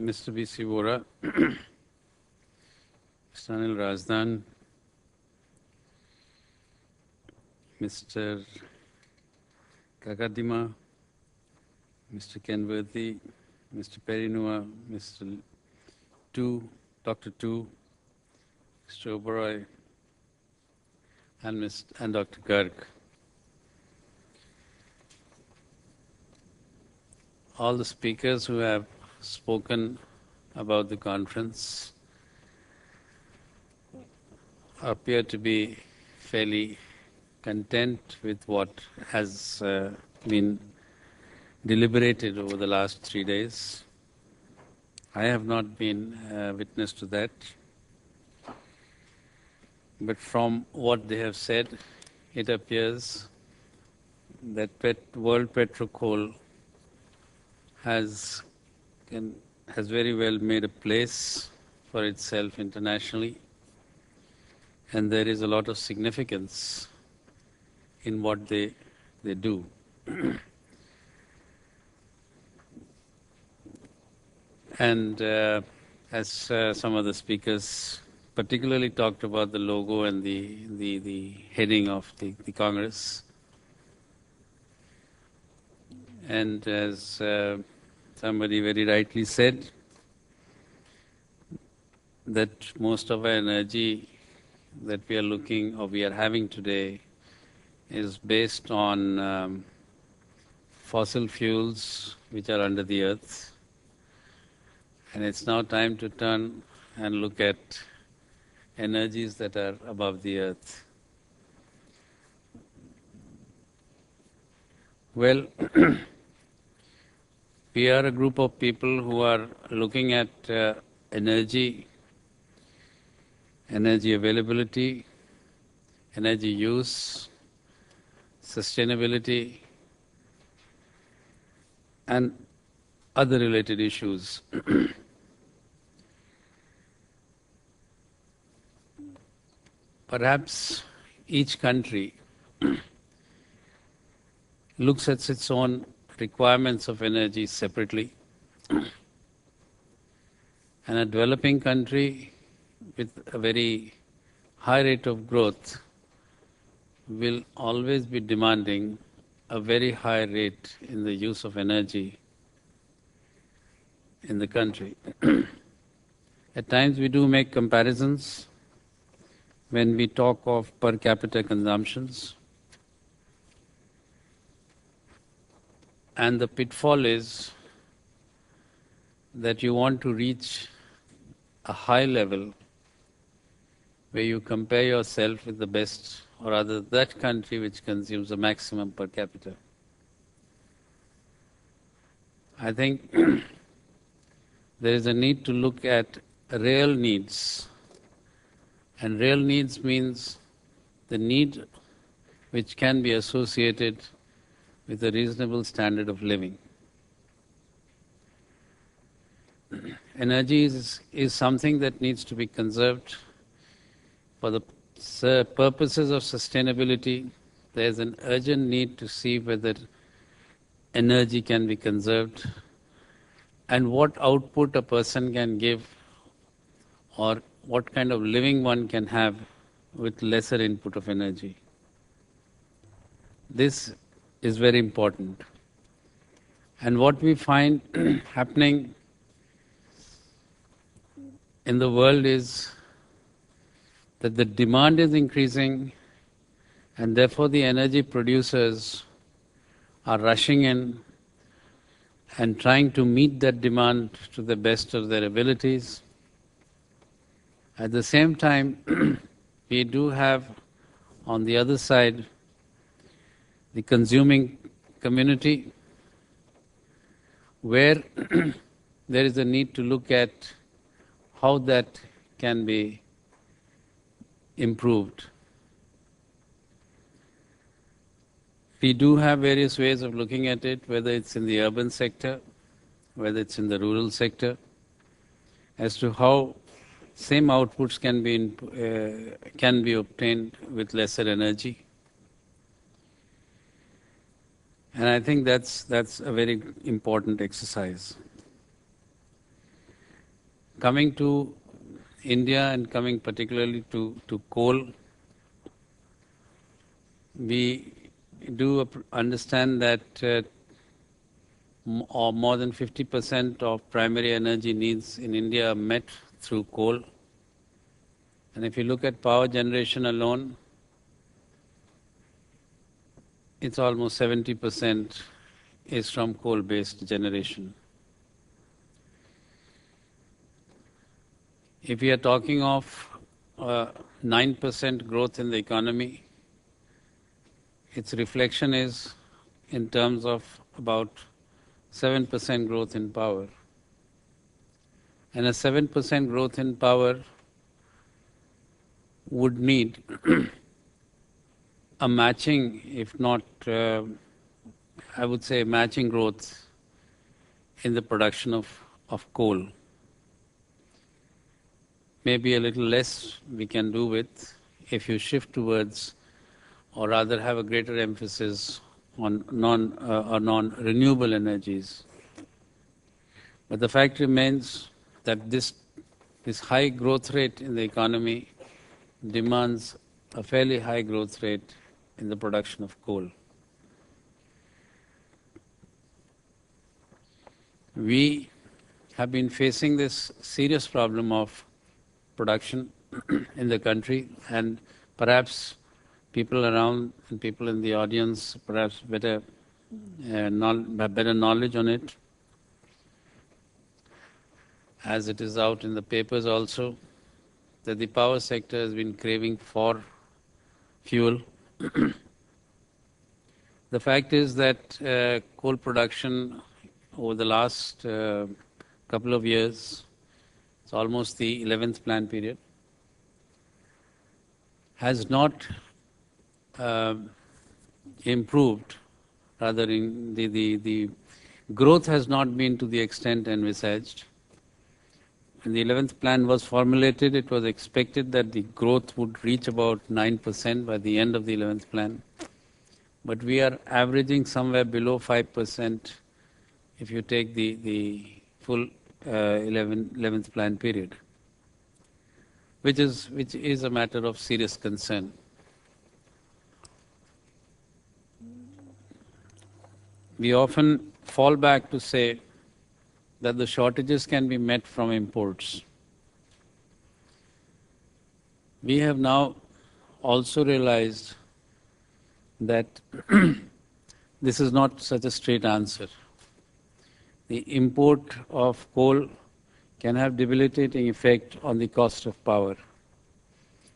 Mr. B.C. Vora, Mr. Anil Razdan, Mr. Kakadima, Mr. Kenworthy, Mr. Perinua, Mr. Tu, Dr. Tu, Mr. Oberoi, and Dr. Garg. All the speakers who have spoken about the conference appear to be fairly content with what has been deliberated over the last 3 days. I have not been witness to that. But from what they have said, it appears that World PetroCoal has very well made a place for itself internationally, and there is a lot of significance in what they do. And as some of the speakers particularly talked about the logo and the heading of the Congress, and as somebody very rightly said, that most of our energy that we are having today is based on fossil fuels which are under the earth. And it's now time to turn and look at energies that are above the earth. Well, we are a group of people who are looking at energy availability, energy use, sustainability, and other related issues. Perhaps each country looks at its own requirements of energy separately. And a developing country with a very high rate of growth will always be demanding a very high rate in the use of energy in the country. At times we do make comparisons when we talk of per capita consumptions. And the pitfall is that you want to reach a high level where you compare yourself with the best, or rather that country which consumes the maximum per capita. I think there is a need to look at real needs. And real needs means the need which can be associated with a reasonable standard of living. Energy is something that needs to be conserved. For the purposes of sustainability, there is an urgent need to see whether energy can be conserved and what output a person can give, or what kind of living one can have with lesser input of energy. This is very important. And what we find happening in the world is that the demand is increasing, and therefore the energy producers are rushing in and trying to meet that demand to the best of their abilities. At the same time, we do have on the other side the consuming community, where there is a need to look at how that can be improved. We do have various ways of looking at it, whether it's in the urban sector, whether it's in the rural sector, as to how same outputs can be obtained with lesser energy. And I think that's a very important exercise. coming to India and coming particularly to coal, we do understand that more than 50% of primary energy needs in India are met through coal. And if you look at power generation alone, it's almost 70% is from coal-based generation. If we are talking of 9% growth in the economy, its reflection is in terms of about 7% growth in power. And a 7% growth in power would need a matching, if not, I would say matching growth in the production of coal. Maybe a little less we can do with if you shift towards, or rather have a greater emphasis on non-renewable energies. But the fact remains that this high growth rate in the economy demands a fairly high growth rate in the production of coal. We have been facing this serious problem of production in the country, and perhaps people around and people in the audience perhaps better knowledge on it, as it is out in the papers also, that the power sector has been craving for fuel. The fact is that coal production over the last couple of years, it's almost the 11th plan period, has not improved. Rather, the growth has not been to the extent envisaged. When the 11th plan was formulated, it was expected that the growth would reach about 9% by the end of the 11th plan. But we are averaging somewhere below 5% if you take the full 11th plan period, which is a matter of serious concern. We often fall back to say that the shortages can be met from imports. We have now also realized that this is not such a straight answer. The import of coal can have debilitating effect on the cost of power.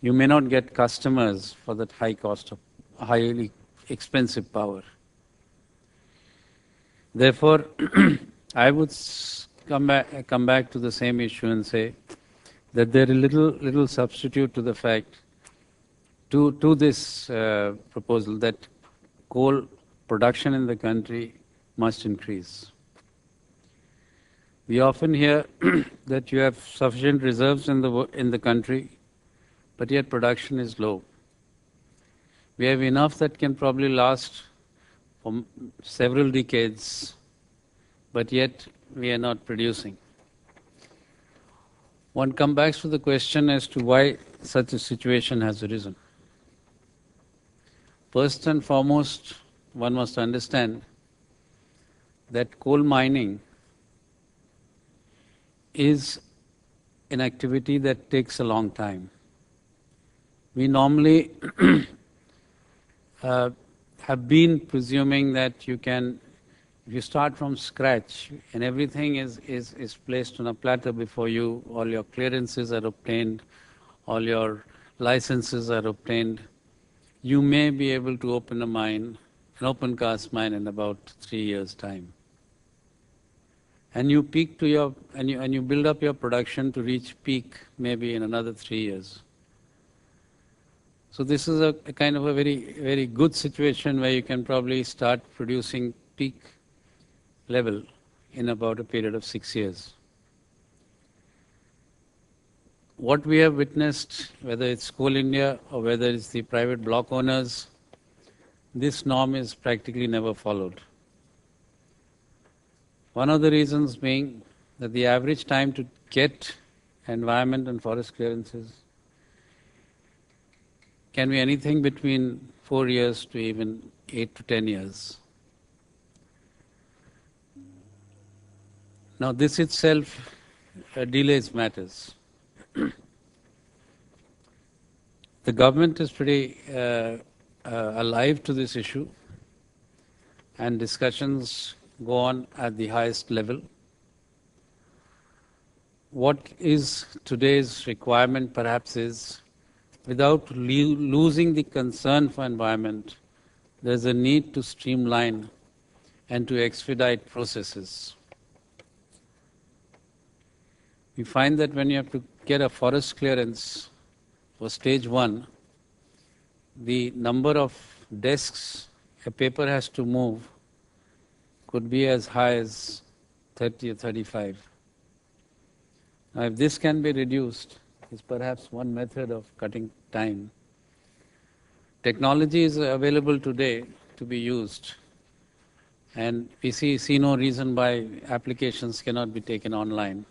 You may not get customers for that high cost of highly expensive power. Therefore, I would come back to the same issue and say that there is little substitute to the fact, to this proposal, that coal production in the country must increase. We often hear that you have sufficient reserves in the country, but yet production is low. We have enough that can probably last for several decades, but yet we are not producing. One comes back to the question as to why such a situation has arisen. First and foremost, one must understand that coal mining is an activity that takes a long time. We normally have been presuming that you can, if you start from scratch and everything is placed on a platter before you, all your clearances are obtained, all your licenses are obtained, you may be able to open a mine, an open cast mine, in about 3 years' time. And you peak to your and you build up your production to reach peak maybe in another 3 years. So this is a kind of a very good situation where you can probably start producing peak level in about a period of 6 years. What we have witnessed, whether it's Coal India or whether it's the private block owners, this norm is practically never followed. One of the reasons being that the average time to get environment and forest clearances can be anything between 4 years to even 8 to 10 years. Now this itself delays matters. The government is pretty alive to this issue, and discussions go on at the highest level. What is today's requirement perhaps is, without losing the concern for environment, there's a need to streamline and to expedite processes. We find that when you have to get a forest clearance for stage 1, the number of desks a paper has to move could be as high as 30 or 35. Now, if this can be reduced, is perhaps one method of cutting time. Technology is available today to be used, and we see no reason why applications cannot be taken online.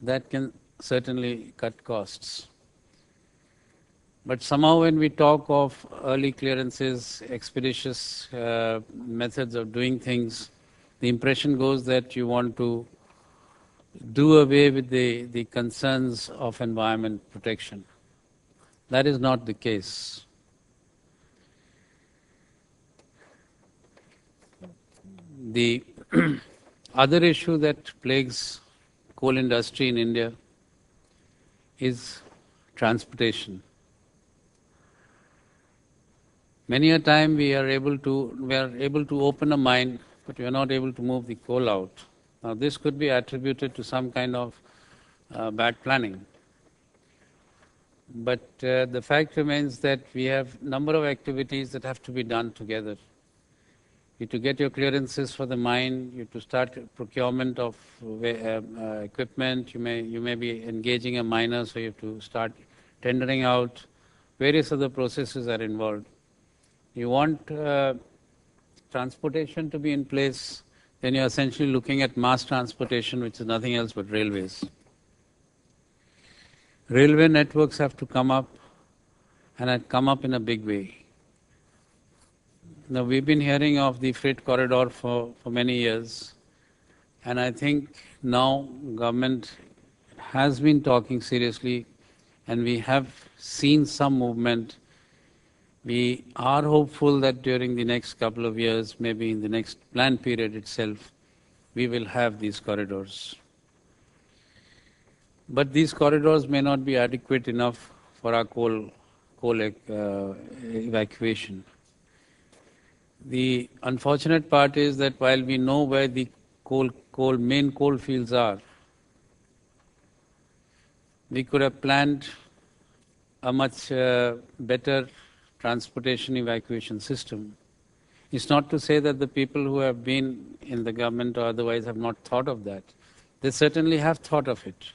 That can certainly cut costs. But somehow when we talk of early clearances, expeditious methods of doing things, the impression goes that you want to do away with the concerns of environment protection. That is not the case. The other issue that plagues coal industry in India is transportation. Many a time we are able to open a mine, but we are not able to move the coal out. Now this could be attributed to some kind of bad planning. But the fact remains that we have number of activities that have to be done together. You have to get your clearances for the mine, you have to start procurement of equipment, you may be engaging a miner, so you have to start tendering out. Various other processes are involved. You want transportation to be in place, then you're essentially looking at mass transportation, which is nothing else but railways. Railway networks have to come up, and have come up in a big way. Now, we've been hearing of the freight corridor for many years, and I think now government has been talking seriously, and we have seen some movement. We are hopeful that during the next couple of years, maybe in the next plan period itself, we will have these corridors. But these corridors may not be adequate enough for our coal evacuation. The unfortunate part is that while we know where the main coal fields are, we could have planned a much better transportation evacuation system. It's not to say that the people who have been in the government or otherwise have not thought of that. They certainly have thought of it.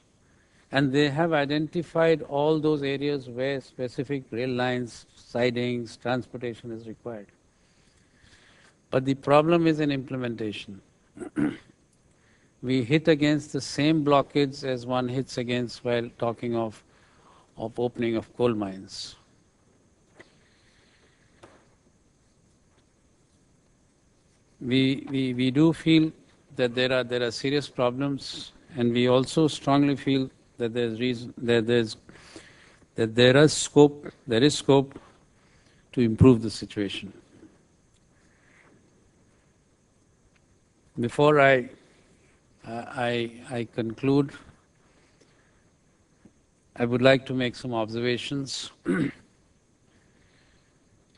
And they have identified all those areas where specific rail lines, sidings, transportation is required. But the problem is in implementation. We hit against the same blockades as one hits against while talking of opening of coal mines. We do feel that there are serious problems, and we also strongly feel that there is scope to improve the situation. Before I conclude, I would like to make some observations.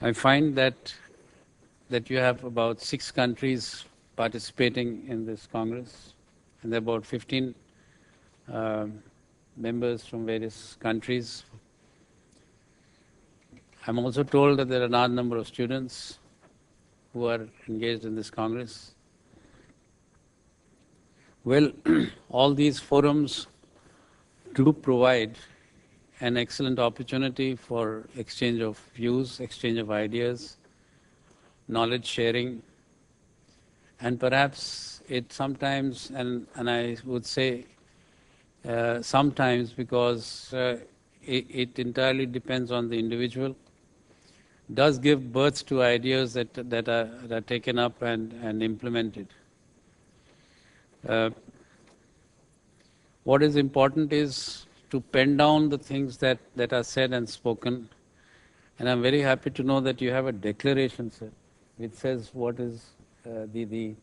I find that you have about 6 countries participating in this Congress, and there are about 15 members from various countries. I'm also told that there are a large number of students who are engaged in this Congress. Well, all these forums do provide an excellent opportunity for exchange of views, exchange of ideas, knowledge sharing, and perhaps it sometimes, and I would say, sometimes because it entirely depends on the individual, does give birth to ideas that are taken up and implemented. What is important is to pen down the things that are said and spoken. And I'm very happy to know that you have a declaration, sir, which says what is the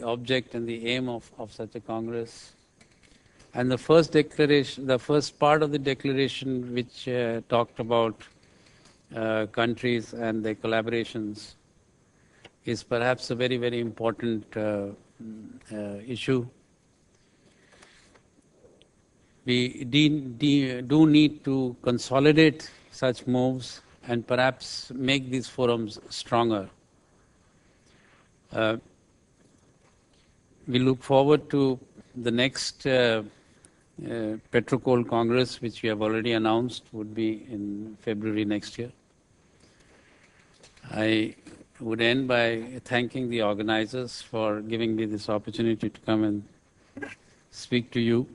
object and the aim of such a Congress. And the first declaration, the first part of the declaration, which talked about countries and their collaborations, is perhaps a very, very important issue. We do need to consolidate such moves and perhaps make these forums stronger. We look forward to the next PetroCoal Congress, which we have already announced would be in February next year. I would end by thanking the organizers for giving me this opportunity to come and speak to you.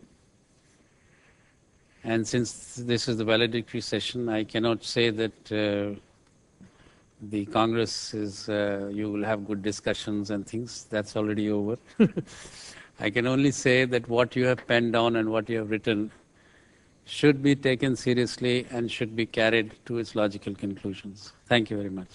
And since this is the valedictory session, I cannot say that the Congress is, you will have good discussions and things. That's already over. I can only say that what you have penned down and what you have written should be taken seriously and should be carried to its logical conclusions. Thank you very much.